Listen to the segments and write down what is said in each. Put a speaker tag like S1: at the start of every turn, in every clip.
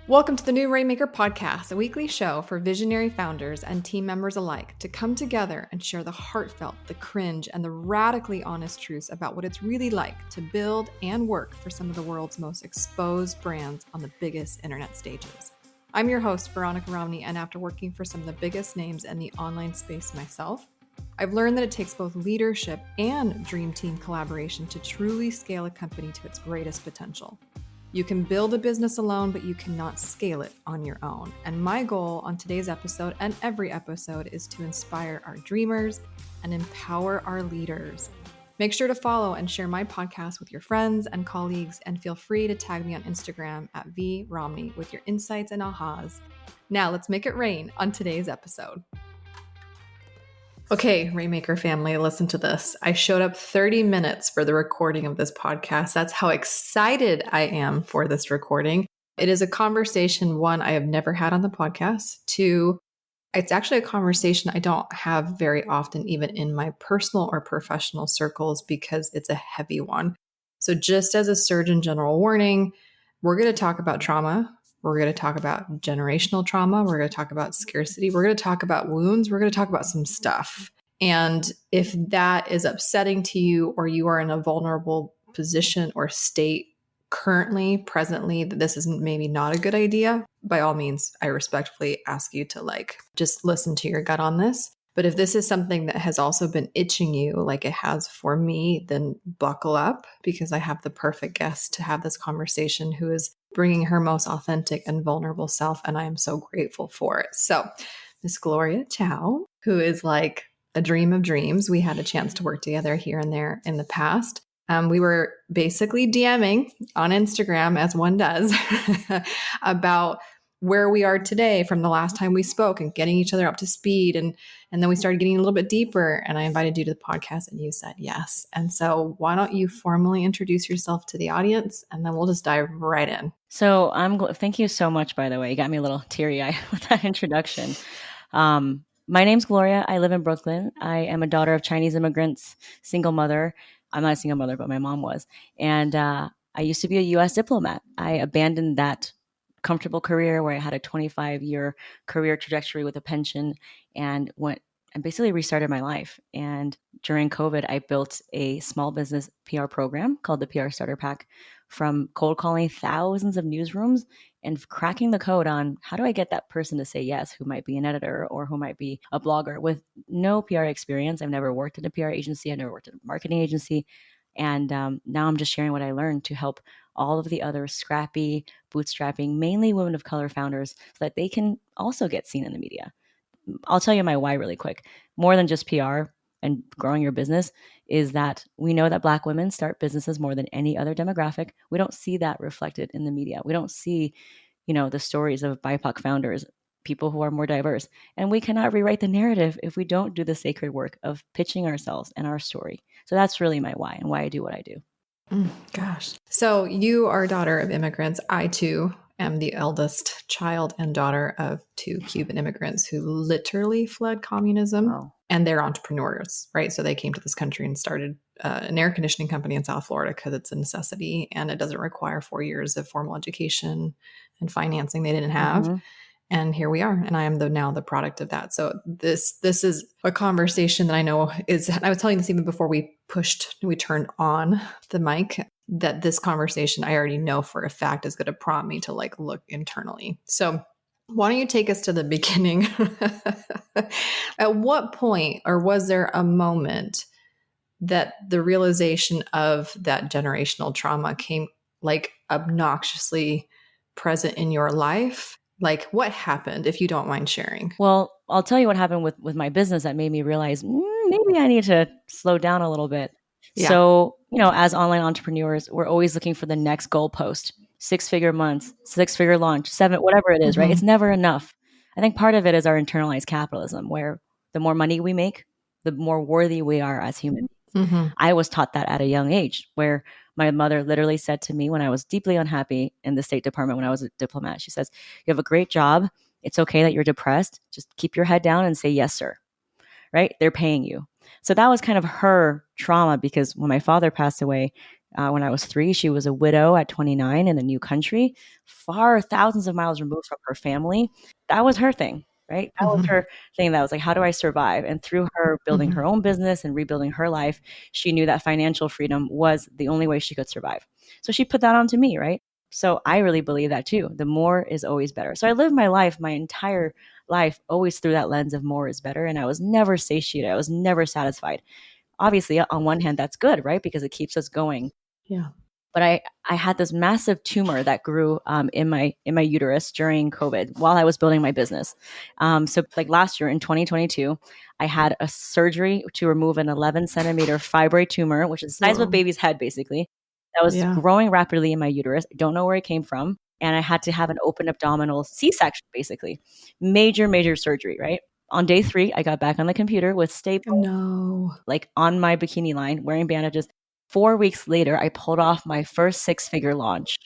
S1: Welcome to the new Rainmaker Podcast, a weekly show for visionary founders and team members alike to come together and share the heartfelt, the cringe, and the radically honest truths about what it's really like to build and work for some of the world's most exposed brands on the biggest internet stages. I'm your host, Veronica Romney, and after working for some of the biggest names in the online space myself, I've learned that it takes both leadership and dream team collaboration to truly scale a company to its greatest potential. You can build a business alone, but you cannot scale it on your own. And my goal on today's episode and every episode is to inspire our dreamers and empower our leaders. Make sure to follow and share my podcast with your friends and colleagues, and feel free to tag me on Instagram at vromney with your insights and ahas. Now let's make it rain on today's episode. Okay, Rainmaker family, listen to this. I showed up 30 minutes for the recording of this podcast. That's how excited I am for this recording. It is a conversation, one, I have never had on the podcast. Two, it's actually a conversation I don't have very often, even in my personal or professional circles, because it's a heavy one. So just as a Surgeon General warning, we're going to talk about trauma. We're going to talk about generational trauma. We're going to talk about scarcity. We're going to talk about wounds. We're going to talk about some stuff. And if that is upsetting to you, or you are in a vulnerable position or state currently, presently, that this is maybe not a good idea, by all means, I respectfully ask you to just listen to your gut on this. But if this is something that has also been itching you like it has for me, then buckle up, because I have the perfect guest to have this conversation, who is bringing her most authentic and vulnerable self. And I am so grateful for it. So Miss Gloria Chou, who is like a dream of dreams. We had a chance to work together here and there in the past. We were basically DMing on Instagram, as one does, about where we are today from the last time we spoke, and getting each other up to speed. And then we started getting a little bit deeper, and I invited you to the podcast and you said yes. And so why don't you formally introduce yourself to the audience, and then we'll just dive right in.
S2: So thank you so much, by the way. You got me a little teary-eyed with that introduction. My name's Gloria. I live in Brooklyn. I am a daughter of Chinese immigrants, single mother. I'm not a single mother, but my mom was. And I used to be a U.S. diplomat. I abandoned that comfortable career where I had a 25-year career trajectory with a pension, and went and basically restarted my life. And during COVID, I built a small business PR program called the PR Starter Pack, from cold calling thousands of newsrooms and cracking the code on how do I get that person to say yes, who might be an editor or who might be a blogger with no PR experience. I've never worked in a PR agency. I've never worked in a marketing agency. And now I'm just sharing what I learned to help all of the other scrappy, bootstrapping, mainly women of color founders, so that they can also get seen in the media. I'll tell you my why really quick. More than just PR and growing your business is that we know that Black women start businesses more than any other demographic. We don't see that reflected in the media. We don't see, the stories of BIPOC founders, people who are more diverse. And we cannot rewrite the narrative if we don't do the sacred work of pitching ourselves and our story. So that's really my why, and why I do what I do.
S1: Gosh. So you are a daughter of immigrants. I too am the eldest child and daughter of two Cuban immigrants who literally fled communism.
S2: Wow.
S1: And they're entrepreneurs, right? So they came to this country and started an air conditioning company in South Florida because it's a necessity, and it doesn't require 4 years of formal education and financing they didn't have. Mm-hmm. And here we are. And I am now the product of that. So this is a conversation that I know is, I was telling this even before we turned on the mic, that this conversation I already know for a fact is going to prompt me to look internally. So why don't you take us to the beginning? At what point, or was there a moment that the realization of that generational trauma came obnoxiously present in your life? What happened, if you don't mind sharing?
S2: Well, I'll tell you what happened with my business that made me realize maybe I need to slow down a little bit. Yeah. So, as online entrepreneurs, we're always looking for the next goalpost, 6-figure months, 6-figure launch, 7, whatever it is, right? It's never enough. I think part of it is our internalized capitalism, where the more money we make, the more worthy we are as humans. I was taught that at a young age, where my mother literally said to me when I was deeply unhappy in the State Department when I was a diplomat, she says, "You have a great job. It's okay that you're depressed. Just keep your head down and say, yes, sir." Right? They're paying you. So that was kind of her trauma, because when my father passed away, when I was 3. She was a widow at 29 in a new country, far thousands of miles removed from her family. That was her thing, right? That was her thing. That was like, how do I survive? And through her building her own business and rebuilding her life, she knew that financial freedom was the only way she could survive. So she put that onto me, right? So I really believe that too. The more is always better. So I lived my life, my entire life, always through that lens of more is better. And I was never satiated. I was never satisfied. Obviously, on one hand, that's good, right? Because it keeps us going.
S1: Yeah.
S2: But I had this massive tumor that grew in my uterus during COVID while I was building my business. So like last year in 2022, I had a surgery to remove an 11 centimeter fibroid tumor, which is the size of a baby's head, basically, that was growing rapidly in my uterus. I don't know where it came from. And I had to have an open abdominal C-section, basically. Major surgery, right? On day 3, I got back on the computer with staples, like on my bikini line, wearing bandages. 4 weeks later, I pulled off my first 6-figure launch.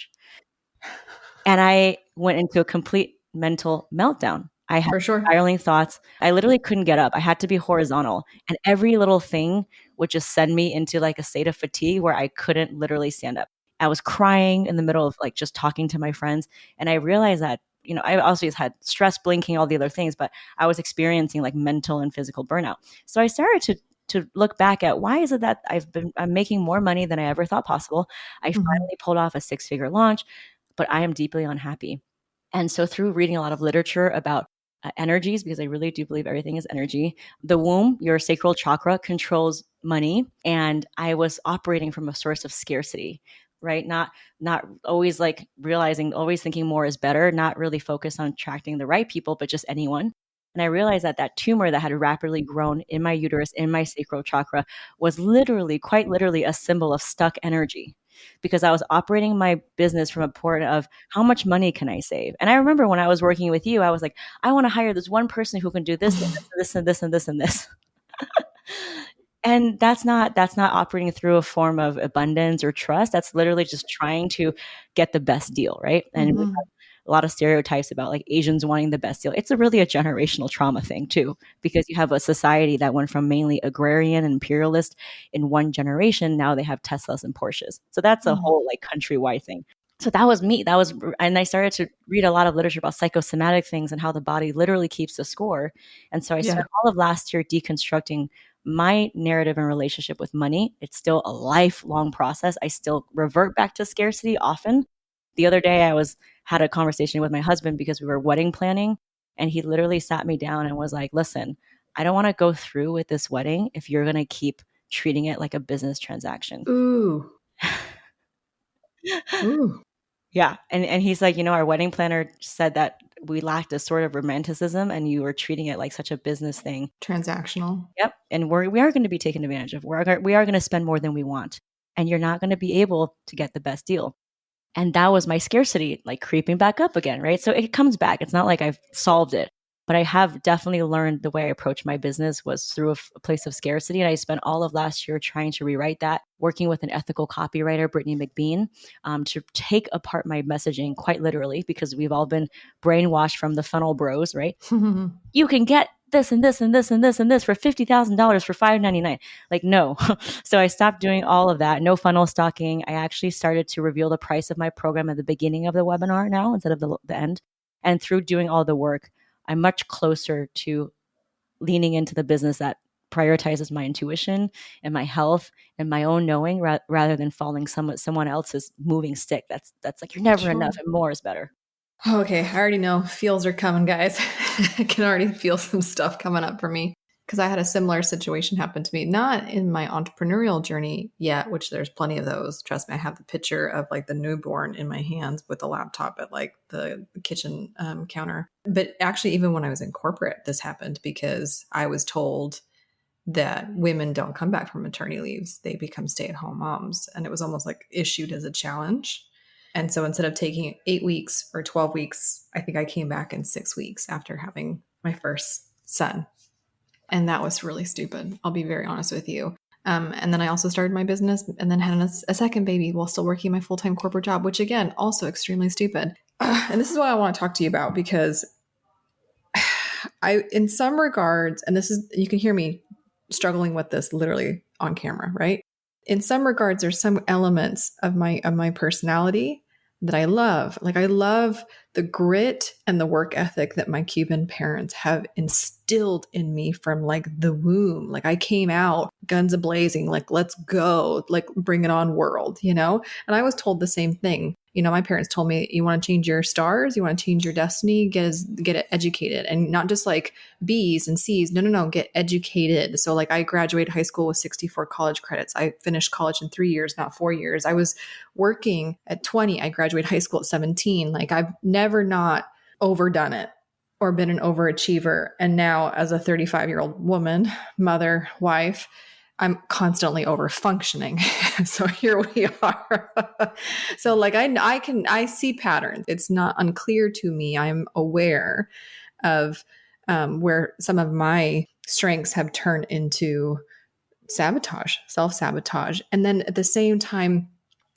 S2: And I went into a complete mental meltdown. I had spiraling thoughts. I literally couldn't get up. I had to be horizontal. And every little thing would just send me into like a state of fatigue where I couldn't literally stand up. I was crying in the middle of like just talking to my friends. And I realized that, I also had stress blinking, all the other things, but I was experiencing like mental and physical burnout. So I started to look back at why is it that I'm making more money than I ever thought possible. I finally pulled off a 6-figure launch, but I am deeply unhappy. And so through reading a lot of literature about energies, because I really do believe everything is energy, the womb, your sacral chakra, controls money. And I was operating from a source of scarcity, right? Not always like realizing, always thinking more is better, not really focused on attracting the right people, but just anyone. And I realized that that tumor that had rapidly grown in my uterus, in my sacral chakra, was quite literally a symbol of stuck energy, because I was operating my business from a point of how much money can I save? And I remember when I was working with you, I was like, I want to hire this one person who can do this and this and this and this and this. And that's not operating through a form of abundance or trust. That's literally just trying to get the best deal, right? And we have a lot of stereotypes about like Asians wanting the best deal. It's really a generational trauma thing too, because you have a society that went from mainly agrarian and imperialist in one generation. Now they have Teslas and Porsches. So that's a whole like countrywide thing. So that was me. And I started to read a lot of literature about psychosomatic things and how the body literally keeps the score. And so I spent all of last year deconstructing my narrative and relationship with money. It's still a lifelong process. I still revert back to scarcity often. The other day I had a conversation with my husband because we were wedding planning, and he literally sat me down and was like, listen, I don't want to go through with this wedding if you're going to keep treating it like a business transaction.
S1: Ooh.
S2: Yeah. And he's like, our wedding planner said that we lacked a sort of romanticism and you were treating it like such a business thing.
S1: Transactional.
S2: Yep. And we are going to be taken advantage of. We are going to spend more than we want. And you're not going to be able to get the best deal. And that was my scarcity, like creeping back up again, right? So it comes back. It's not like I've solved it, but I have definitely learned the way I approach my business was through a place of scarcity. And I spent all of last year trying to rewrite that, working with an ethical copywriter, Brittany McBean, to take apart my messaging quite literally, because we've all been brainwashed from the funnel bros, right? You can get this and this and this and this and this for $50,000 for $599. Like, no. So I stopped doing all of that. No funnel stalking. I actually started to reveal the price of my program at the beginning of the webinar now instead of the end. And through doing all the work, I'm much closer to leaning into the business that prioritizes my intuition and my health and my own knowing rather than following someone else's moving stick. That's like, you're never enough and more is better.
S1: Okay, I already know feels are coming, guys. I can already feel some stuff coming up for me because I had a similar situation happen to me, not in my entrepreneurial journey yet, which there's plenty of those. Trust me, I have the picture of like the newborn in my hands with the laptop at like the kitchen counter. But actually, even when I was in corporate, this happened because I was told that women don't come back from maternity leaves. They become stay-at-home moms. And it was almost like issued as a challenge. And so instead of taking 8 weeks or 12 weeks, I think I came back in 6 weeks after having my first son. And that was really stupid. I'll be very honest with you. And then I also started my business and then had a second baby while still working my full-time corporate job, which again, also extremely stupid. And this is what I want to talk to you about because in some regards, and this is, you can hear me struggling with this literally on camera, right? in some regards, there's some elements of my personality that I love. Like I love the grit and the work ethic that my Cuban parents have instilled in me from like the womb. Like I came out guns a-blazing, like let's go, like bring it on world, you know? And I was told the same thing. You know, my parents told me, you want to change your stars, you want to change your destiny, get it educated, and not just like B's and C's. No, no, no, get educated. So like I graduated high school with 64 college credits. I finished college in 3 years, not 4 years. I was working at 20. I graduated high school at 17. Like I've never not overdone it or been an overachiever. And now as a 35-year-old woman, mother, wife, I'm constantly over functioning. So here we are. So like I see patterns. It's not unclear to me. I'm aware of where some of my strengths have turned into sabotage, self-sabotage. And then at the same time,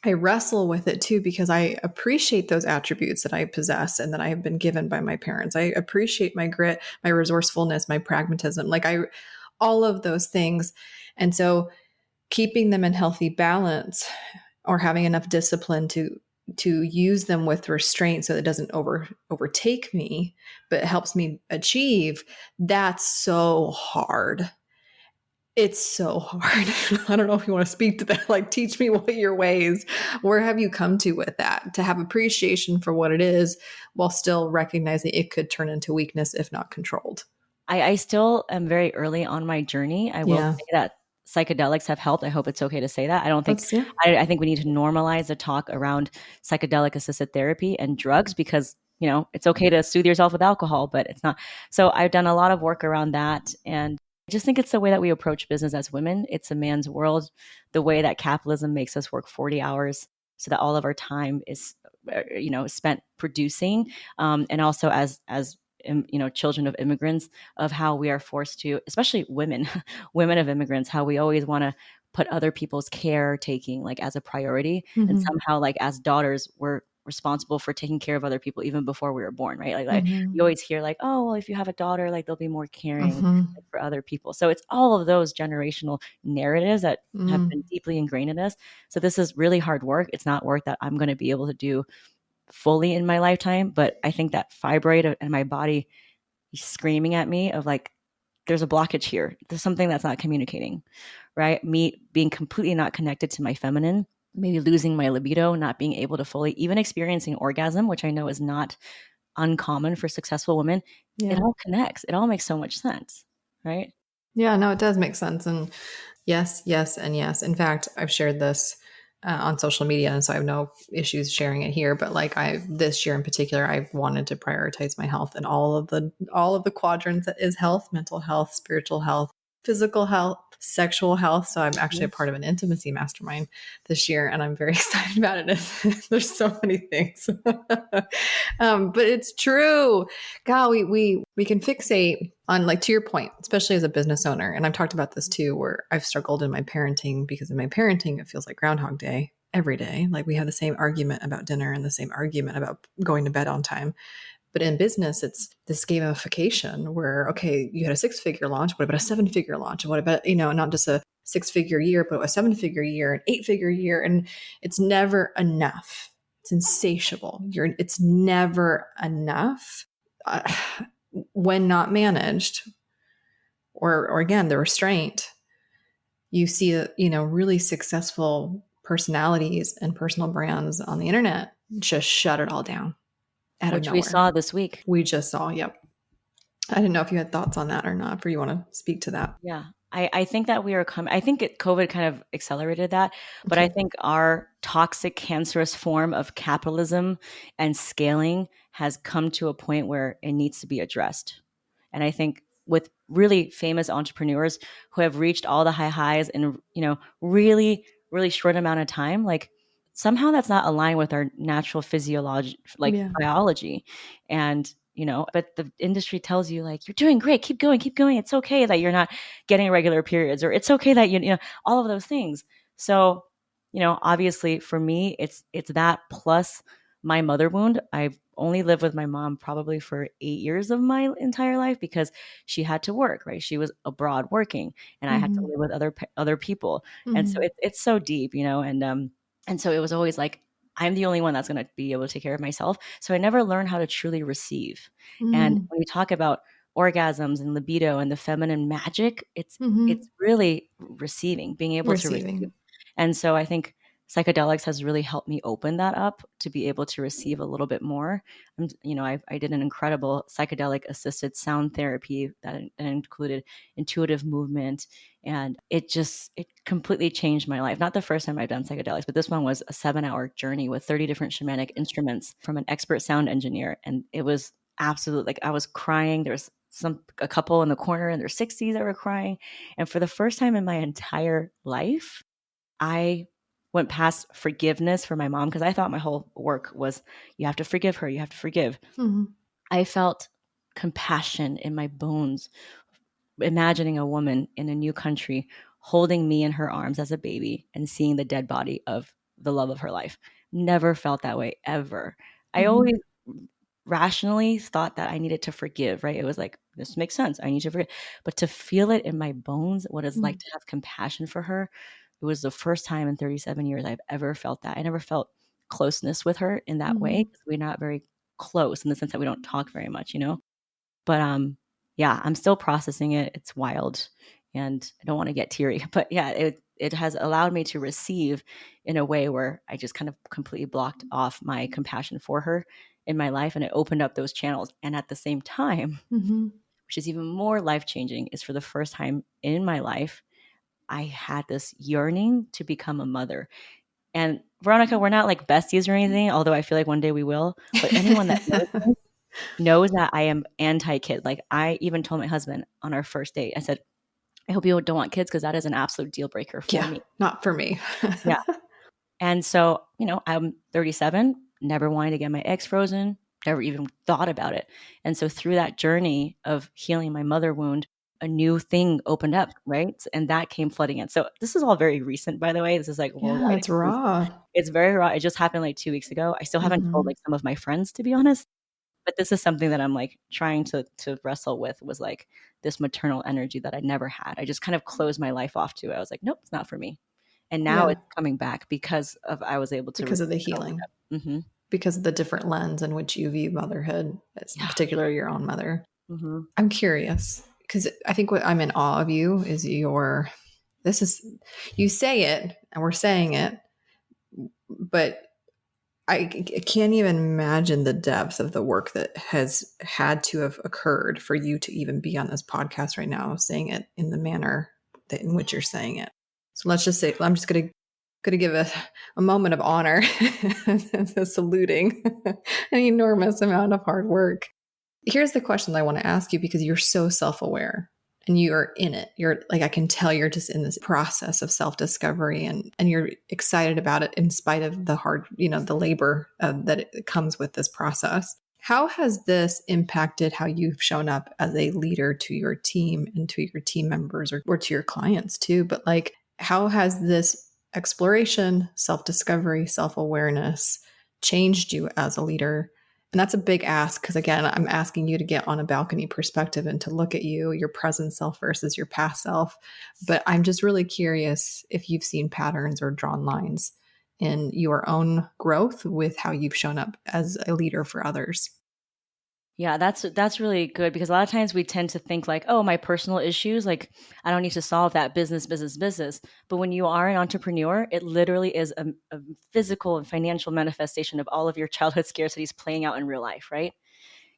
S1: I wrestle with it too, because I appreciate those attributes that I possess and that I have been given by my parents. I appreciate my grit, my resourcefulness, my pragmatism, all of those things. And so keeping them in healthy balance or having enough discipline to use them with restraint so that it doesn't overtake me, but it helps me achieve, that's so hard. It's so hard. I don't know if you want to speak to that. Like, teach me what your ways. Where have you come to with that? To have appreciation for what it is while still recognizing it could turn into weakness if not controlled.
S2: I still am very early on my journey. I will say that psychedelics have helped. I hope it's okay to say that. I don't think, I think we need to normalize the talk around psychedelic assisted therapy and drugs because, you know, it's okay to soothe yourself with alcohol, but it's not. So I've done a lot of work around that. And I just think it's the way that we approach business as women. It's a man's world, the way that capitalism makes us work 40 hours so that all of our time is, spent producing. And also as children of immigrants, of how we are forced to, especially women, women of immigrants, how we always want to put other people's caretaking like as a priority. And somehow like as daughters, we're responsible for taking care of other people even before we were born, right? Like you always hear like, oh, well, if you have a daughter, like they'll be more caring like, for other people. So it's all of those generational narratives that have been deeply ingrained in us. So this is really hard work. It's not work that I'm going to be able to do fully in my lifetime, but I think that fibroid and my body screaming at me of like, there's a blockage here. There's something that's not communicating, right? Me being completely not connected to my feminine, maybe losing my libido, not being able to fully even experiencing orgasm, which I know is not uncommon for successful women. It all connects. It all makes so much sense, right?
S1: Yeah, no, it does make sense. And yes, yes, and yes. In fact, I've shared this on social media, and so I have no issues sharing it here. But like this year in particular, I've wanted to prioritize my health and all of the quadrants that is health, mental health, spiritual health, physical health, sexual health. So I'm actually a part of an intimacy mastermind this year, and I'm very excited about it. There's so many things, but it's true. God, we can fixate on, like, to your point, especially as a business owner. And I've talked about this too, where I've struggled in my parenting because in my parenting, it feels like Groundhog Day every day. Like we have the same argument about dinner and the same argument about going to bed on time. But in business, it's this gamification where, okay, you had a 6-figure launch. What about a 7-figure launch? And what about, not just a 6-figure year, but a 7-figure year, an 8-figure year. And it's never enough. It's insatiable. It's never enough when not managed, or again, the restraint. You see, really successful personalities and personal brands on the internet just shut it all down.
S2: Which we saw this week.
S1: We just saw, yep. I didn't know if you had thoughts on that or not, or you want to speak to that.
S2: Yeah. I think that we are coming, I think COVID kind of accelerated that, but I think our toxic, cancerous form of capitalism and scaling has come to a point where it needs to be addressed. And I think with really famous entrepreneurs who have reached all the high highs in, really, really short amount of time, like somehow that's not aligned with our natural physiology, biology. And, but the industry tells you like, you're doing great, keep going. It's okay that you're not getting regular periods, or it's okay that all of those things. So, obviously for me, it's that plus my mother wound, I've only lived with my mom probably for 8 years of my entire life because she had to work, right? She was abroad working, and I had to
S1: Mhm.
S2: live with other people, and so
S1: Mhm.
S2: it's so deep, and so it was always like I'm the only one that's going to be able to take care of myself. So I never learned how to truly receive. And
S1: Mhm.
S2: when we talk about orgasms and libido and the feminine magic, it's
S1: Mhm.
S2: really receiving, being able to receive.
S1: Receiving.
S2: And so I think psychedelics has really helped me open that up to be able to receive a little bit more. I did an incredible psychedelic assisted sound therapy that included intuitive movement, and it completely changed my life. Not the first time I've done psychedelics, but this one was a 7-hour journey with 30 different shamanic instruments from an expert sound engineer, and it was absolute, like, I was crying. There was a couple in the corner in their 60s that were crying, and for the first time in my entire life, I went past forgiveness for my mom because I thought my whole work was, you have to forgive her, you have to forgive.
S1: Mhm.
S2: I felt compassion in my bones, imagining a woman in a new country holding me in her arms as a baby and seeing the dead body of the love of her life. Never felt that way ever. I
S1: Mhm.
S2: always rationally thought that I needed to forgive, right? It was like, this makes sense. I need to forgive. But to feel it in my bones, what it's like
S1: Mhm.
S2: to have compassion for her, it was the first time in 37 years I've ever felt that. I never felt closeness with her in that way
S1: Mhm.
S2: because we're not very close in the sense that we don't talk very much, But yeah, I'm still processing it. It's wild, and I don't want to get teary, but yeah, it has allowed me to receive in a way where I just kind of completely blocked off my compassion for her in my life, and it opened up those channels. And at the same time,
S1: Mhm.
S2: which is even more life changing, is for the first time in my life, I had this yearning to become a mother. And Veronica, we're not like besties or anything, although I feel like one day we will. But anyone that knows me knows that I am anti-kid. Like, I even told my husband on our first date, I said, I hope you don't want kids because that is an absolute deal breaker for
S1: Yeah,
S2: me.
S1: not for me.
S2: Yeah. And so, I'm 37, never wanted to get my eggs frozen, never even thought about it. And so through that journey of healing my mother wound, a new thing opened up, right? And that came flooding in. So this is all very recent, by the way. This is like we're
S1: Yeah,
S2: writing
S1: it's
S2: this.
S1: raw.
S2: It's very raw. It just happened like 2 weeks ago. I still haven't told
S1: Mhm.
S2: like some of my friends, to be honest. But this is something that I'm like trying to wrestle with, was like this maternal energy that I never had. I just kind of closed my life off to it. I was like, nope, it's not for me. And now
S1: Yeah,
S2: it's coming back because of I was able to
S1: because
S2: receive
S1: of the
S2: it open
S1: healing,
S2: up. Mm-hmm.
S1: because of the different lens in which you view motherhood, in
S2: Yeah.
S1: particular your own mother.
S2: Mm-hmm.
S1: I'm curious because I think what I'm in awe of you is this is, you say it and we're saying it, but I can't even imagine the depth of the work that has had to have occurred for you to even be on this podcast right now, saying it in the manner in which you're saying it. So let's just say, I'm just going to give a moment of honor, saluting an enormous amount of hard work. Here's the question I want to ask you, because you're so self-aware and you're in it. You're like, I can tell you're just in this process of self-discovery, and you're excited about it in spite of the hard, the labor that it comes with this process. How has this impacted how you've shown up as a leader to your team and to your team members, or to your clients too? But like, how has this exploration, self-discovery, self-awareness changed you as a leader? And that's a big ask, because again, I'm asking you to get on a balcony perspective and to look at your present self versus your past self. But I'm just really curious if you've seen patterns or drawn lines in your own growth with how you've shown up as a leader for others.
S2: Yeah, that's really good because a lot of times we tend to think like, oh, my personal issues, like I don't need to solve that, business, business, business. But when you are an entrepreneur, it literally is a physical and financial manifestation of all of your childhood scarcities playing out in real life, right?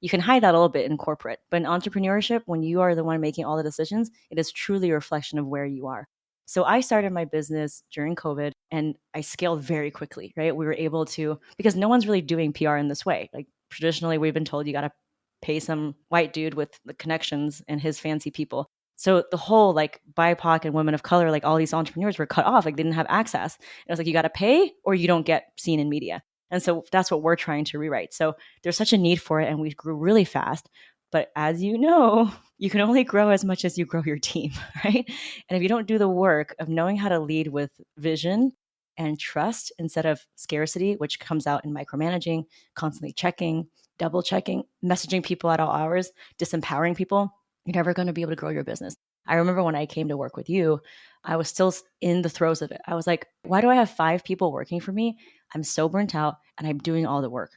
S2: You can hide that a little bit in corporate, but in entrepreneurship, when you are the one making all the decisions, it is truly a reflection of where you are. So I started my business during COVID and I scaled very quickly, right? We were able to, because no one's really doing PR in this way. Like traditionally, we've been told you got to pay some white dude with the connections and his fancy people. So the whole like BIPOC and women of color, like all these entrepreneurs were cut off, like they didn't have access. It was like, you got to pay or you don't get seen in media. And so that's what we're trying to rewrite. So there's such a need for it, and we grew really fast. But as you know, you can only grow as much as you grow your team, right? And if you don't do the work of knowing how to lead with vision and trust instead of scarcity, which comes out in micromanaging, constantly checking, double checking, messaging people at all hours, disempowering people, you're never going to be able to grow your business. I remember when I came to work with you, I was still in the throes of it. I was like, why do I have 5 people working for me? I'm so burnt out and I'm doing all the work.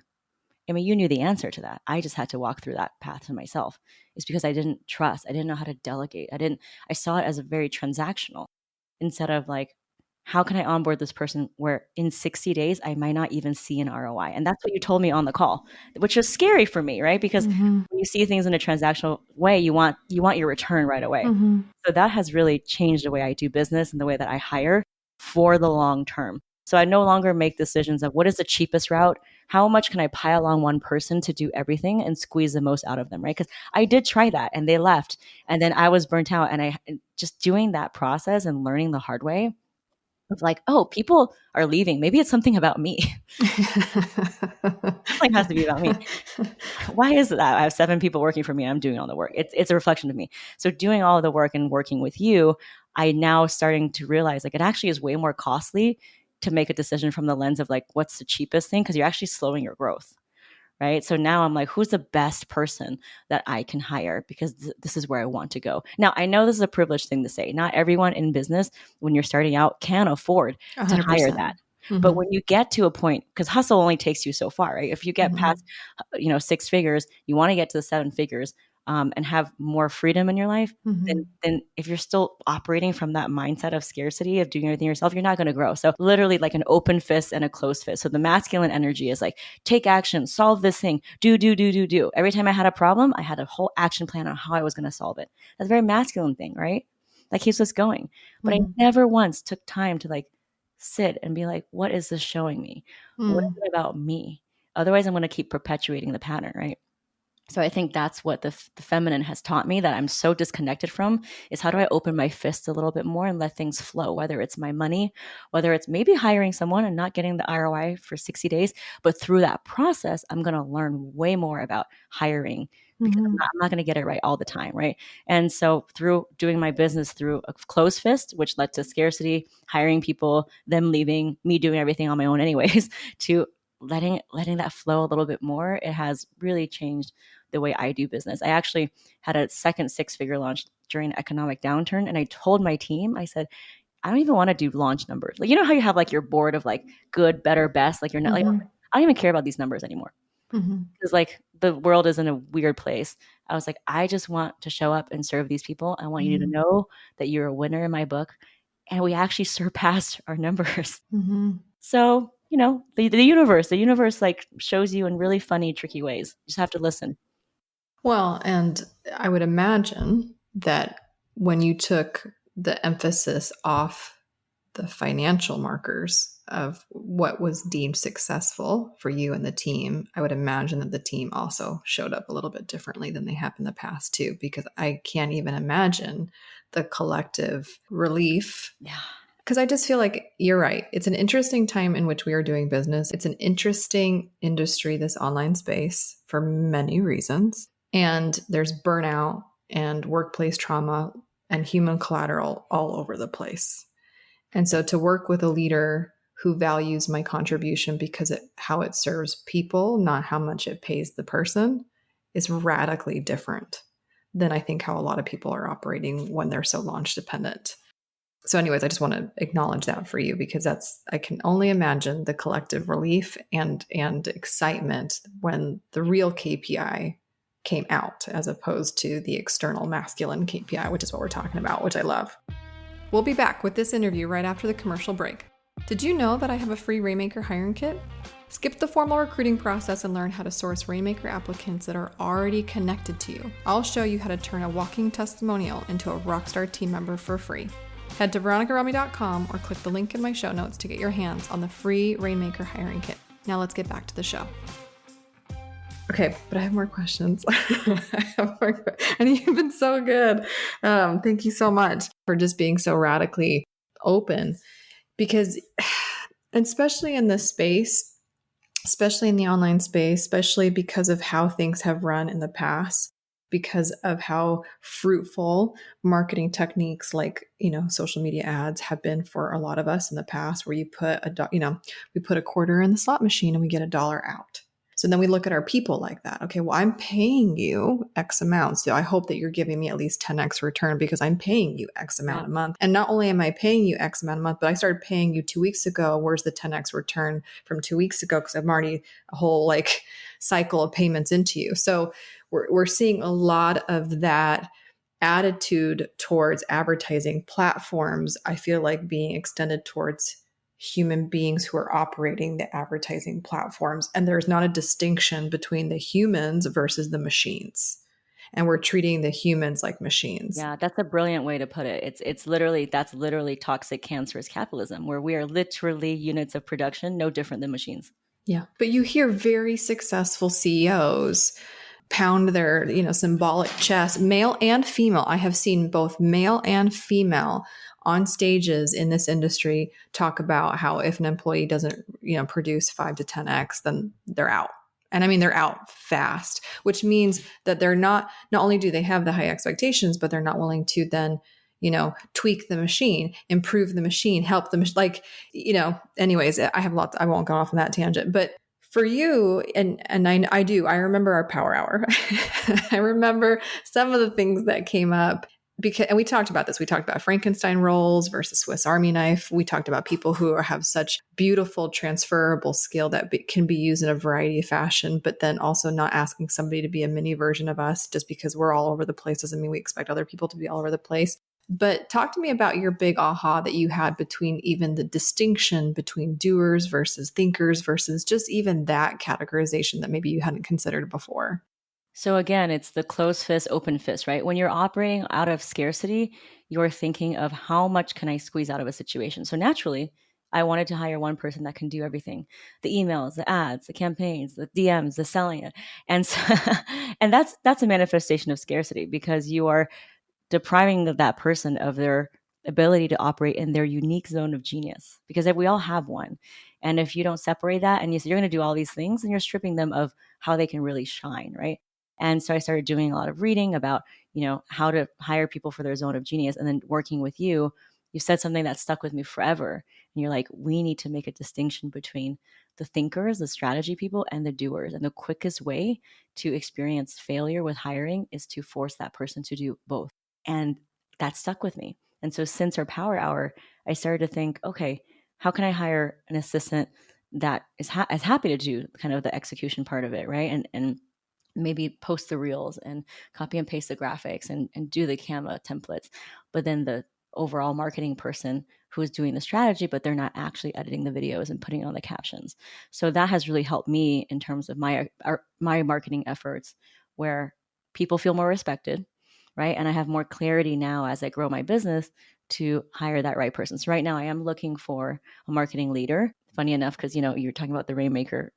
S2: I mean, you knew the answer to that. I just had to walk through that path to myself. It's because I didn't trust. I didn't know how to delegate. I saw it as a very transactional instead of like, how can I onboard this person where in 60 days I might not even see an ROI? And that's what you told me on the call, which was scary for me, right? Because when you see things in a transactional way, you want your return right away. So that has really changed the way I do business and the way that I hire for the long term. So I no longer make decisions of what is the cheapest route, how much can I pile on one person to do everything and squeeze the most out of them, right? Because I did try that and they left and then I was burnt out, and I just doing that process and learning the hard way of like, oh, people are leaving. Maybe it's something about me. Definitely has to be about me. Why is that? I have 7 people working for me. I'm doing all the work. It's a reflection of me. So doing all of the work and working with you, I now starting to realize like it actually is way more costly to make a decision from the lens of like, what's the cheapest thing? Because you're actually slowing your growth. Right. So now I'm like, who's the best person that I can hire? Because this is where I want to go. Now, I know this is a privileged thing to say. Not everyone in business, when you're starting out, can afford
S1: 100%.
S2: to hire that. But when you get to a point, because hustle only takes you so far, right? If you get past, 6 figures, you want to get to the 7 figures and have more freedom in your life, then if you're still operating from that mindset of scarcity, of doing everything yourself, you're not going to grow. So literally like an open fist and a closed fist. So the masculine energy is like, take action, solve this thing, do. Every time I had a problem, I had a whole action plan on how I was going to solve it. That's a very masculine thing, right? That keeps us going. But I never once took time to like sit and be like, what is this showing me? What is it about me? Otherwise, I'm going to keep perpetuating the pattern, right? So I think that's what the feminine has taught me that I'm so disconnected from is how do I open my fist a little bit more and let things flow, whether it's my money, whether it's maybe hiring someone and not getting the ROI for 60 days. But through that process, I'm going to learn way more about hiring because I'm not going to get it right all the time. Right. And so through doing my business through a closed fist, which led to scarcity, hiring people, them leaving, me doing everything on my own anyways, to letting that flow a little bit more, it has really changed the way I do business. I actually had a second 6-figure launch during an economic downturn. And I told my team, I said, I don't even want to do launch numbers. Like, you know how you have like your board of like good, better, best, like you're not like, I don't even care about these numbers anymore. Because like the world is in a weird place. I was like, I just want to show up and serve these people. I want you to know that you're a winner in my book. And we actually surpassed our numbers. So, the universe like shows you in really funny, tricky ways. You just have to listen.
S1: Well, and I would imagine that when you took the emphasis off the financial markers of what was deemed successful for you and the team, I would imagine that the team also showed up a little bit differently than they have in the past too, because I can't even imagine the collective relief.
S2: Yeah.
S1: Because I just feel like you're right. It's an interesting time in which we are doing business. It's an interesting industry, this online space, for many reasons. And there's burnout and workplace trauma and human collateral all over the place. And so to work with a leader who values my contribution because how it serves people, not how much it pays the person, is radically different than I think how a lot of people are operating when they're so launch dependent. So anyways, I just want to acknowledge that for you because I can only imagine the collective relief and excitement when the real KPI came out as opposed to the external masculine KPI, which is what we're talking about, which I love. We'll be back with this interview right after the commercial break. Did you know that I have a free Rainmaker hiring kit? Skip the formal recruiting process and learn how to source Rainmaker applicants that are already connected to you. I'll show you how to turn a walking testimonial into a rockstar team member for free. Head to veronicarami.com or click the link in my show notes to get your hands on the free Rainmaker hiring kit. Now let's get back to the show. Okay, but I have more questions. And you've been so good. Thank you so much for just being so radically open because, especially in this space, especially in the online space, especially because of how things have run in the past, because of how fruitful marketing techniques like, social media ads have been for a lot of us in the past, where you put we put a quarter in the slot machine and we get $1 out. So then we look at our people like that. Okay, well, I'm paying you X amount. So I hope that you're giving me at least 10X return because I'm paying you X amount a month. And not only am I paying you X amount a month, but I started paying you 2 weeks ago. Where's the 10X return from 2 weeks ago? Because I'm already a whole cycle of payments into you. So we're seeing a lot of that attitude towards advertising platforms, I feel like, being extended towards human beings who are operating the advertising platforms. And there's not a distinction between the humans versus the machines. And we're treating the humans like machines.
S2: Yeah, that's a brilliant way to put it. That's literally toxic, cancerous capitalism, where we are literally units of production, no different than machines.
S1: Yeah. But you hear very successful CEOs pound their, symbolic chest, male and female. I have seen both male and female on stages in this industry talk about how if an employee doesn't, produce 5 to 10X, then they're out. And I mean, they're out fast, which means that they're not only do they have the high expectations, but they're not willing to then, tweak the machine, improve the machine, help them. Anyways, I have lots, I won't go off on that tangent, but for you, and I remember our power hour. I remember some of the things that came up and we talked about this. We talked about Frankenstein rolls versus Swiss Army knife. We talked about people who have such beautiful transferable skill that can be used in a variety of fashion, but then also not asking somebody to be a mini version of us just because we're all over the place doesn't mean we expect other people to be all over the place. But talk to me about your big aha that you had between even the distinction between doers versus thinkers versus just even that categorization that maybe you hadn't considered before.
S2: So again, it's the closed fist, open fist, right? When you're operating out of scarcity, you're thinking of how much can I squeeze out of a situation. So naturally, I wanted to hire one person that can do everything: the emails, the ads, the campaigns, the DMs, the selling it. And so, and that's a manifestation of scarcity, because you are depriving that person of their ability to operate in their unique zone of genius, because we all have one. And if you don't separate that and you say you're going to do all these things, then you're stripping them of how they can really shine, right? And so I started doing a lot of reading about, how to hire people for their zone of genius. And then working with you said something that stuck with me forever. And you're like, we need to make a distinction between the thinkers, the strategy people, and the doers. And the quickest way to experience failure with hiring is to force that person to do both. And that stuck with me. And so since our power hour, I started to think, okay, how can I hire an assistant that is happy to do kind of the execution part of it, right? And maybe post the reels and copy and paste the graphics and do the Canva templates. But then the overall marketing person who is doing the strategy, but they're not actually editing the videos and putting on the captions. So that has really helped me in terms of my marketing efforts, where people feel more respected, right? And I have more clarity now as I grow my business to hire that right person. So right now I am looking for a marketing leader. Funny enough, because you're talking about the Rainmaker,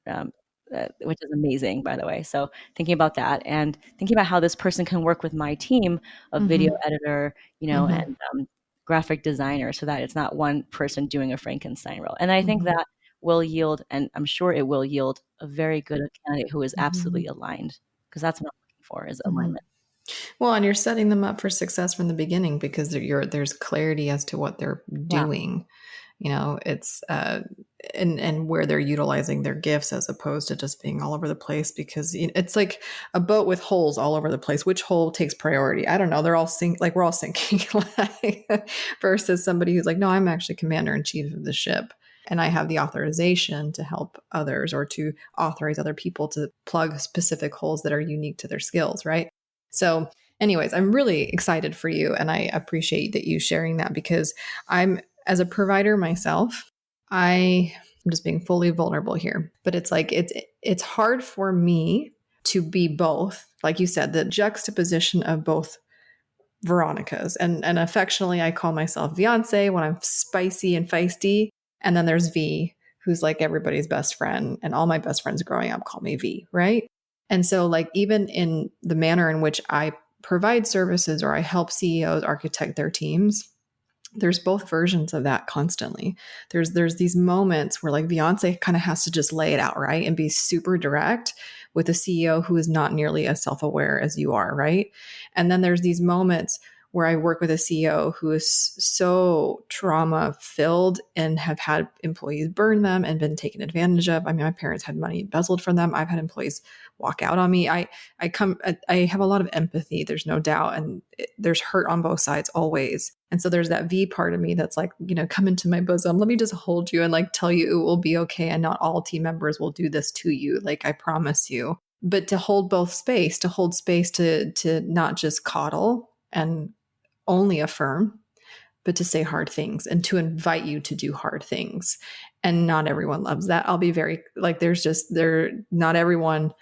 S2: which is amazing, by the way. So thinking about that and thinking about how this person can work with my team of video editor, and graphic designer, so that it's not one person doing a Frankenstein role. And I think that will yield, and I'm sure it will yield, a very good candidate who is absolutely aligned, because that's what I'm looking for, is alignment.
S1: Well, and you're setting them up for success from the beginning because there's clarity as to what they're doing. It's and where they're utilizing their gifts as opposed to just being all over the place, because it's like a boat with holes all over the place. Which hole takes priority? I don't know. They're all we're all sinking versus somebody who's like, no, I'm actually commander in chief of the ship. And I have the authorization to help others or to authorize other people to plug specific holes that are unique to their skills. Right. So anyways, I'm really excited for you. And I appreciate that you sharing that, because as a provider myself, I'm just being fully vulnerable here, but it's like, it's hard for me to be both. Like you said, the juxtaposition of both Veronicas, and affectionately, I call myself Beyonce when I'm spicy and feisty. And then there's V, who's like everybody's best friend. And all my best friends growing up call me V, right? And so like, even in the manner in which I provide services or I help CEOs architect their teams, there's both versions of that constantly. There's these moments where like Beyonce kind of has to just lay it out, right? And be super direct with a CEO who is not nearly as self-aware as you are, right? And then there's these moments where I work with a CEO who is so trauma filled and have had employees burn them and been taken advantage of. I mean, my parents had money embezzled from them. I've had employees walk out on me. I have a lot of empathy. There's no doubt. And there's hurt on both sides always. And so there's that V part of me that's like, come into my bosom. Let me just hold you and like tell you it will be okay. And not all team members will do this to you. Like, I promise you. But to hold both space, to hold space to not just coddle and only affirm, but to say hard things and to invite you to do hard things. And not everyone loves that. I'll be very like, not everyone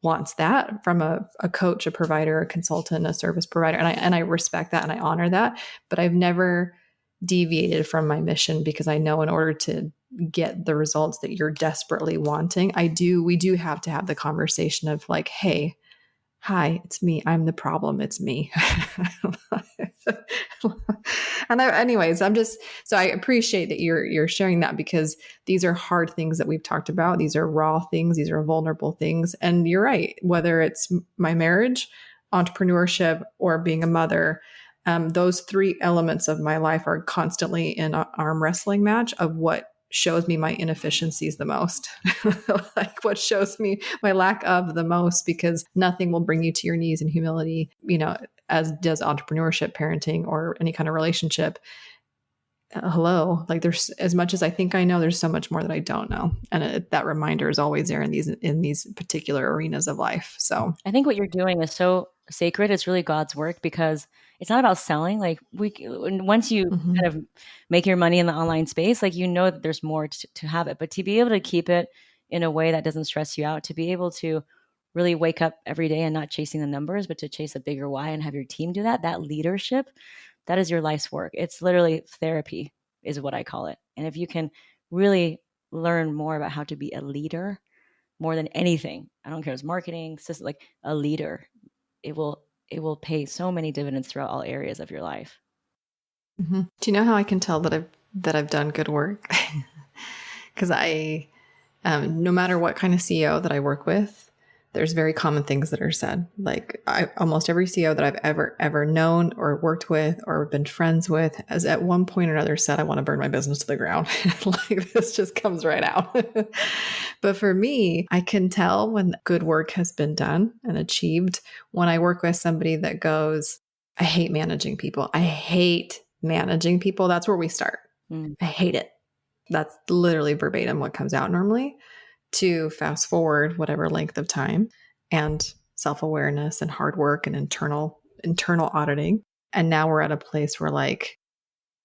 S1: wants that from a coach, a provider, a consultant, a service provider. And I respect that and I honor that, but I've never deviated from my mission because I know in order to get the results that you're desperately wanting, we do have to have the conversation of like, hey, hi, it's me. I'm the problem. It's me. Anyways, so I appreciate that you're sharing that because these are hard things that we've talked about. These are raw things. These are vulnerable things. And you're right, whether it's my marriage, entrepreneurship, or being a mother, those three elements of my life are constantly in an arm wrestling match of what shows me my inefficiencies the most, like what shows me my lack of the most, because nothing will bring you to your knees in humility, as does entrepreneurship, parenting, or any kind of relationship. Hello, like there's as much as I think I know, there's so much more that I don't know, and that reminder is always there in these particular arenas of life. So
S2: I think what you're doing is so sacred. It's really God's work because it's not about selling. Like once you kind of make your money in the online space, like that there's more to have it, but to be able to keep it in a way that doesn't stress you out, to be able to really wake up every day and not chasing the numbers, but to chase a bigger why and have your team do that leadership, that is your life's work. It's literally therapy is what I call it. And if you can really learn more about how to be a leader more than anything, I don't care if it's marketing, system, like a leader, it will pay so many dividends throughout all areas of your life.
S1: Do you know how I can tell that I've done good work? Because no matter what kind of CEO that I work with, there's very common things that are said. Like almost every CEO that I've ever known or worked with or been friends with has at one point or another said, I want to burn my business to the ground. Like this just comes right out. But for me, I can tell when good work has been done and achieved when I work with somebody that goes, I hate managing people. I hate managing people. That's where we start. I hate it. That's literally verbatim what comes out normally. To fast forward whatever length of time and self-awareness and hard work and internal auditing. And now we're at a place where like,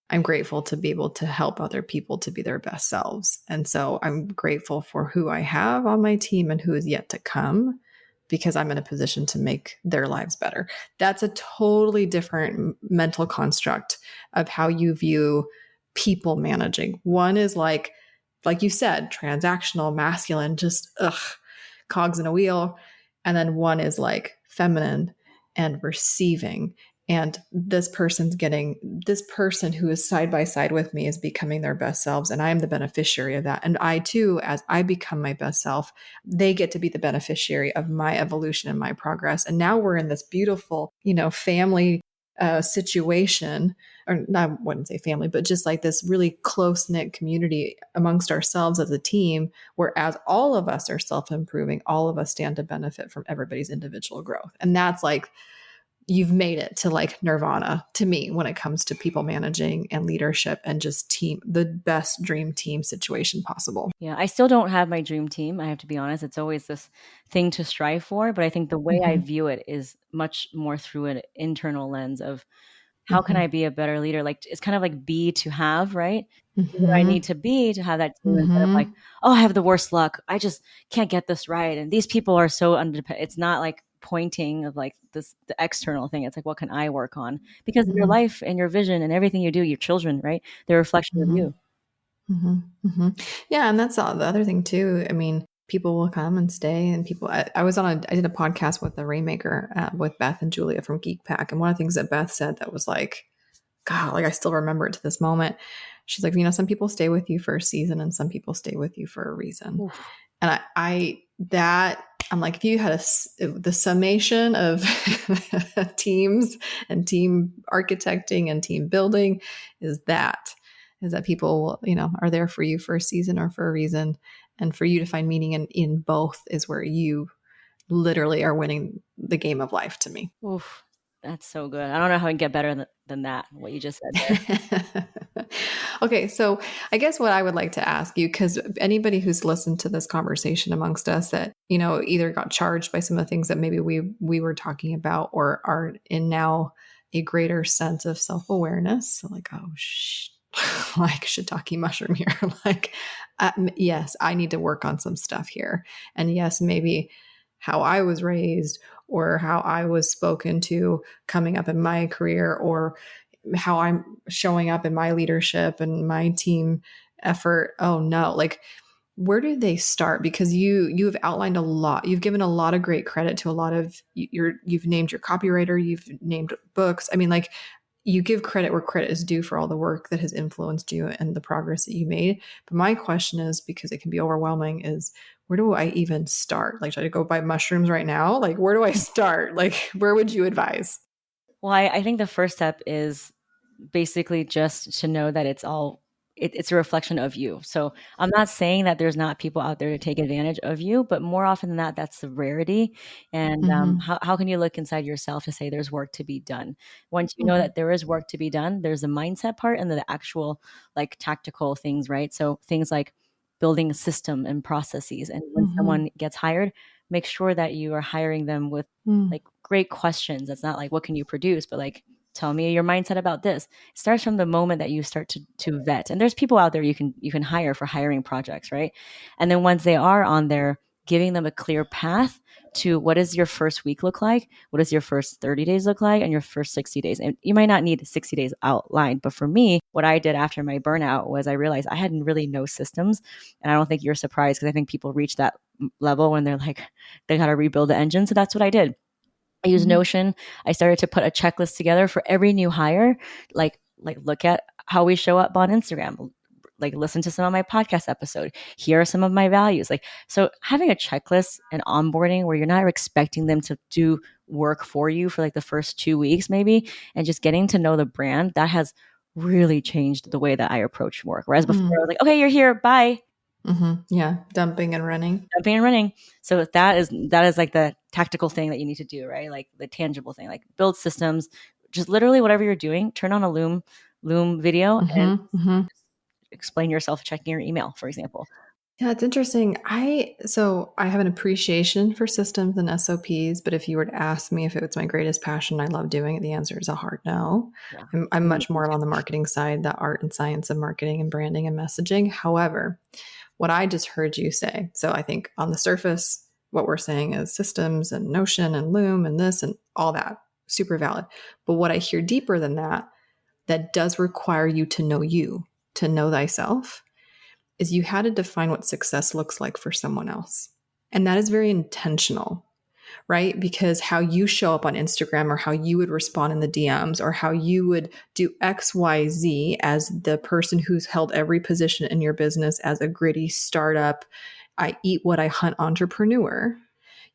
S1: I'm grateful to be able to help other people to be their best selves. And so I'm grateful for who I have on my team and who is yet to come because I'm in a position to make their lives better. That's a totally different mental construct of how you view people managing. One is like you said, transactional, masculine, just cogs in a wheel. And then one is like feminine and receiving. And this person who is side by side with me is becoming their best selves. And I am the beneficiary of that. And I too, as I become my best self, they get to be the beneficiary of my evolution and my progress. And now we're in this beautiful, family situation, or I wouldn't say family, but just like this really close knit community amongst ourselves as a team, where as all of us are self-improving, all of us stand to benefit from everybody's individual growth. And that's like, you've made it to like nirvana to me when it comes to people managing and leadership and just team, the best dream team situation possible.
S2: Yeah, I still don't have my dream team. I have to be honest. It's always this thing to strive for. But I think the way I view it is much more through an internal lens of how can I be a better leader? Like it's kind of like be to have, right? What I need to be to have that team instead of like, oh, I have the worst luck. I just can't get this right. And these people are so undependent. It's not like pointing of like the external thing. It's like, what can I work on? Because your life and your vision and everything you do, your children, right? They're a reflection of you.
S1: Yeah. And that's the other thing too. I mean, people will come and stay and I did a podcast with the Rainmaker with Beth and Julia from Geek Pack. And one of the things that Beth said that was like, God, like I still remember it to this moment. She's like, some people stay with you for a season and some people stay with you for a reason.
S2: Oof.
S1: And I'm like, if you had the summation of teams and team architecting and team building is that people, are there for you for a season or for a reason. And for you to find meaning in both is where you literally are winning the game of life to me.
S2: Oof. That's so good. I don't know how I can get better than that, what you just said there.
S1: Okay, so I guess what I would like to ask you, because anybody who's listened to this conversation amongst us that, either got charged by some of the things that maybe we were talking about or are in now a greater sense of self-awareness. So like, oh, like shiitake mushroom here. Like, yes, I need to work on some stuff here. And yes, maybe how I was raised or how I was spoken to coming up in my career or how I'm showing up in my leadership and my team effort. Oh no, like where do they start? Because you've outlined a lot. You've given a lot of great credit to a lot of you've named your copywriter, you've named books. I mean, like you give credit where credit is due for all the work that has influenced you and the progress that you made. But my question is, because it can be overwhelming, is where do I even start? Like, should I go buy mushrooms right now? Like, where do I start? Like, where would you advise?
S2: Well, I think the first step is basically just to know that it's a reflection of you. So I'm not saying that there's not people out there to take advantage of you, but more often than not, that's the rarity. And
S1: Mm-hmm.
S2: how can you look inside yourself to say there's work to be done? Once you know
S1: Mm-hmm.
S2: that there is work to be done, there's the mindset part and the actual like tactical things, right? So things like building a system and processes. And when
S1: Mm-hmm.
S2: someone gets hired, make sure that you are hiring them with
S1: Mm-hmm.
S2: like great questions. That's not like, what can you produce? But like, tell me your mindset about this. It starts from the moment that you start to vet. And there's people out there you can hire for hiring projects, right? And then once they are on there, giving them a clear path to what does your first week look like? What does your first 30 days look like? And your first 60 days? And you might not need 60 days outlined, but for me, what I did after my burnout was I realized I had really no systems. And I don't think you're surprised because I think people reach that level when they're like, they got to rebuild the engine. So that's what I did. I use
S1: Mm-hmm.
S2: Notion. I started to put a checklist together for every new hire. Like look at how we show up on Instagram. Like listen to some of my podcast episode. Here are some of my values. Like so having a checklist and onboarding where you're not expecting them to do work for you for like the first 2 weeks maybe, and just getting to know the brand, that has really changed the way that I approach work. Whereas before I was like, okay, you're here, bye.
S1: Mm-hmm. Yeah, dumping and running.
S2: Jumping and running. So that is like the tactical thing that you need to do, right? Like the tangible thing, like build systems, just literally whatever you're doing, turn on a Loom video and
S1: Mm-hmm. Mm-hmm.
S2: explain yourself checking your email, for example.
S1: Yeah, it's interesting. I have an appreciation for systems and SOPs, but if you were to ask me if it's my greatest passion, I love doing it, the answer is a hard no.
S2: Yeah.
S1: I'm much
S2: Me
S1: more on
S2: too.
S1: the marketing side, the art and science of marketing and branding and messaging. However, what I just heard you say, so I think on the surface, what we're saying is systems and Notion and Loom and this and all that, super valid. But what I hear deeper than that, that does require you, to know thyself, is you had to define what success looks like for someone else. And that is very intentional, right? Because how you show up on Instagram or how you would respond in the DMs or how you would do XYZ as the person who's held every position in your business as a gritty startup, I eat what I hunt entrepreneur.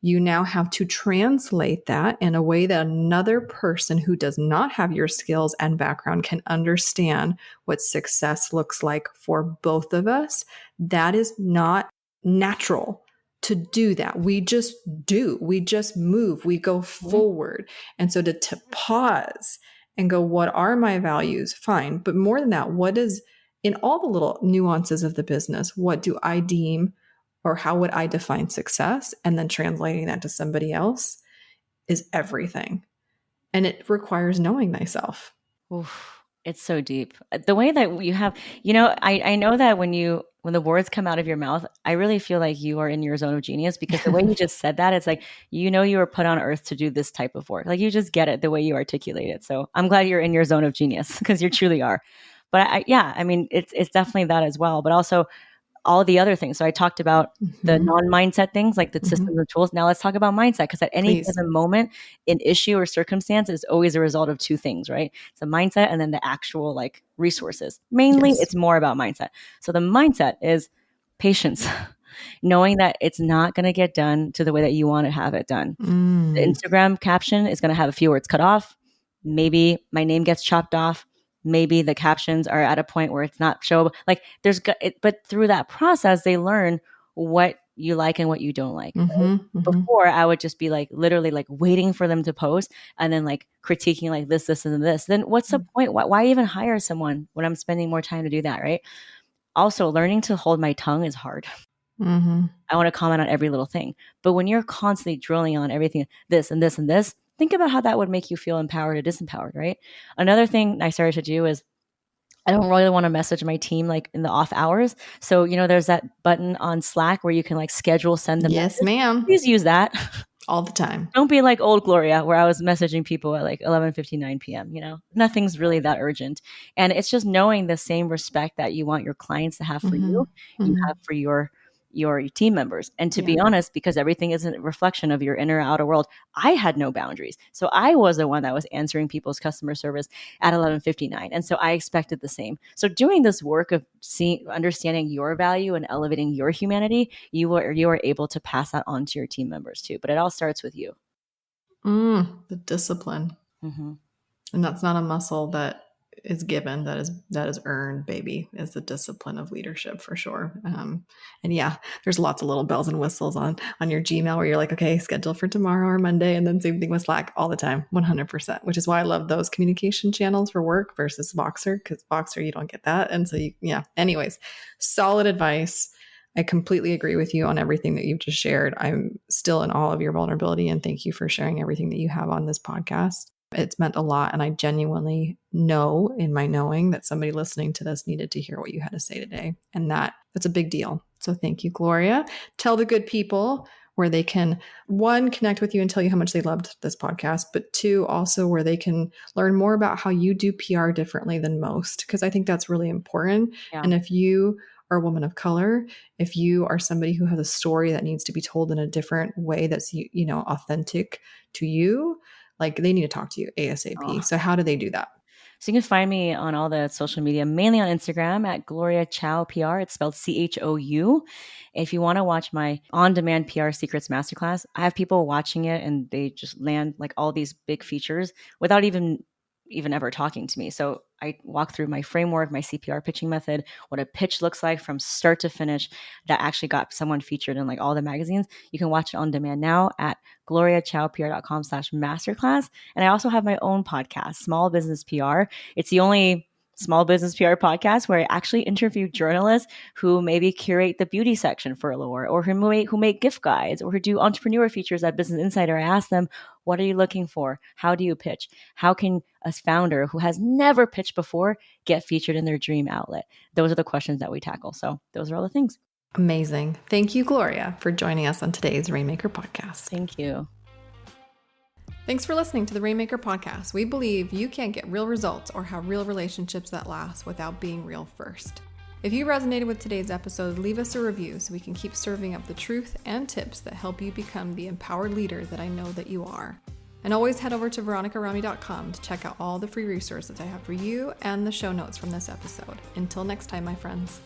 S1: You now have to translate that in a way that another person who does not have your skills and background can understand what success looks like for both of us. That is not natural to do that. We just do, we just move, we go
S2: Mhm.
S1: forward. And so to pause and go, what are my values? Fine. But more than that, what is in all the little nuances of the business, what do I deem or how would I define success? And then translating that to somebody else is everything. And it requires knowing thyself.
S2: Oof, it's so deep. The way that you have, I know that when the words come out of your mouth, I really feel like you are in your zone of genius because the way you just said that, it's like, you were put on earth to do this type of work. Like you just get it the way you articulate it. So I'm glad you're in your zone of genius because you truly are. But yeah, I mean, it's definitely that as well. But also all the other things. So I talked about the
S1: Mhm.
S2: non-mindset things, like the
S1: Mhm.
S2: systems and tools. Now let's talk about mindset, because at any
S1: Please.
S2: given moment, an issue or circumstance is always a result of two things, right? It's a mindset and then the actual like resources. Mainly,
S1: Yes.
S2: it's more about mindset. So the mindset is patience, knowing that it's not going to get done to the way that you want to have it done. The
S1: Mm.
S2: Instagram caption is going to have a few words cut off. Maybe my name gets chopped off. Maybe the captions are at a point where it's not showable. Like but through that process, they learn what you like and what you don't like. Right?
S1: Mhm. Mhm.
S2: Before, I would just be like literally like waiting for them to post and then like critiquing like this and this. Then what's the point? Why even hire someone when I'm spending more time to do that? Right. Also, learning to hold my tongue is hard.
S1: Mhm.
S2: I want to comment on every little thing. But when you're constantly drilling on everything, this and this and this, think about how that would make you feel empowered or disempowered, right? Another thing I started to do is I don't really want to message my team like in the off hours. So, there's that button on Slack where you can like schedule, send the
S1: Yes,
S2: message.
S1: ma'am.
S2: Please use that.
S1: All the time.
S2: Don't be like old Gloria where I was messaging people at like 11:59 p.m., Nothing's really that urgent. And it's just knowing the same respect that you want your clients to have for
S1: Mhm.
S2: you
S1: Mhm.
S2: have for your team members. And to
S1: Yeah.
S2: be honest, because everything is a reflection of your inner outer world, I had no boundaries. So I was the one that was answering people's customer service at 11:59. And so I expected the same. So doing this work of understanding your value and elevating your humanity, you are able to pass that on to your team members too. But it all starts with you.
S1: The discipline.
S2: Mhm.
S1: And that's not a muscle that is given, that is earned, baby, is the discipline of leadership for sure. And yeah, there's lots of little bells and whistles on your Gmail where you're like, okay, schedule for tomorrow or Monday, and then same thing with Slack all the time, 100%, which is why I love those communication channels for work versus Voxer, because Voxer, you don't get that. And so anyways, solid advice. I completely agree with you on everything that you've just shared. I'm still in awe of your vulnerability, and thank you for sharing everything that you have on this podcast. It's meant a lot. And I genuinely know in my knowing that somebody listening to this needed to hear what you had to say today. And that's a big deal. So thank you, Gloria. Tell the good people where they can, one, connect with you and tell you how much they loved this podcast, but two, also where they can learn more about how you do PR differently than most, because I think that's really important.
S2: Yeah.
S1: And if you are a woman of color, if you are somebody who has a story that needs to be told in a different way that's, authentic to you, like they need to talk to you ASAP.
S2: Oh.
S1: So how do they do that?
S2: So you can find me on all the social media, mainly on Instagram at Gloria Chou PR. It's spelled CHOU. If you want to watch my on-demand PR Secrets Masterclass, I have people watching it and they just land like all these big features without even ever talking to me. So I walk through my framework, my CPR pitching method, what a pitch looks like from start to finish that actually got someone featured in like all the magazines. You can watch it on demand now at gloriachoupr.com/masterclass. And I also have my own podcast, Small Business PR. It's the only small business PR podcast where I actually interview journalists who maybe curate the beauty section for Allure, or who make gift guides, or who do entrepreneur features at Business Insider. I ask them, what are you looking for? How do you pitch? How can a founder who has never pitched before get featured in their dream outlet? Those are the questions that we tackle. So those are all the things.
S1: Amazing. Thank you, Gloria, for joining us on today's Rainmaker podcast.
S2: Thank you.
S1: Thanks for listening to the Rainmaker podcast. We believe you can't get real results or have real relationships that last without being real first. If you resonated with today's episode, leave us a review so we can keep serving up the truth and tips that help you become the empowered leader that I know that you are. And always head over to veronicarami.com to check out all the free resources I have for you and the show notes from this episode. Until next time, my friends.